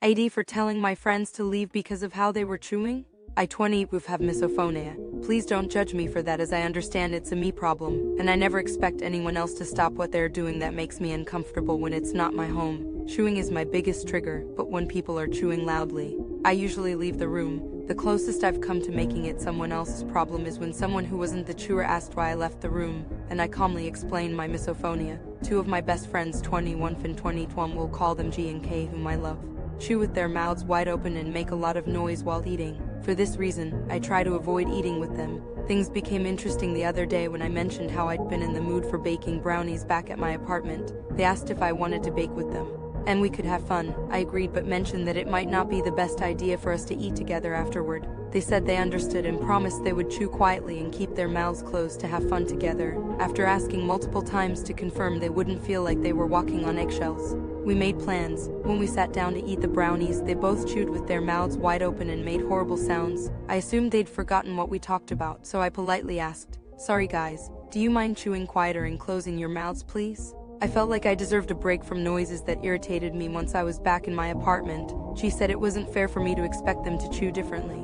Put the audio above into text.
AD for telling my friends to leave because of how they were chewing? I 20 have misophonia. Please don't judge me for that, as I understand it's a me problem, and I never expect anyone else to stop what they're doing that makes me uncomfortable when it's not my home. Chewing is my biggest trigger, but when people are chewing loudly, I usually leave the room. The closest I've come to making it someone else's problem is when someone who wasn't the chewer asked why I left the room, and I calmly explained my misophonia. Two of my best friends, 21 and 21, will call them G and K, whom I love, chew with their mouths wide open and make a lot of noise while eating. For this reason, I try to avoid eating with them. Things became interesting the other day when I mentioned how I'd been in the mood for baking brownies back at my apartment. They asked if I wanted to bake with them, and we could have fun. I agreed, but mentioned that it might not be the best idea for us to eat together afterward. They said they understood and promised they would chew quietly and keep their mouths closed to have fun together. After asking multiple times to confirm they wouldn't feel like they were walking on eggshells, we made plans. When we sat down to eat the brownies, they both chewed with their mouths wide open and made horrible sounds. I assumed they'd forgotten what we talked about, so I politely asked, "Sorry guys, do you mind chewing quieter and closing your mouths, please?" I felt like I deserved a break from noises that irritated me once I was back in my apartment. She said it wasn't fair for me to expect them to chew differently.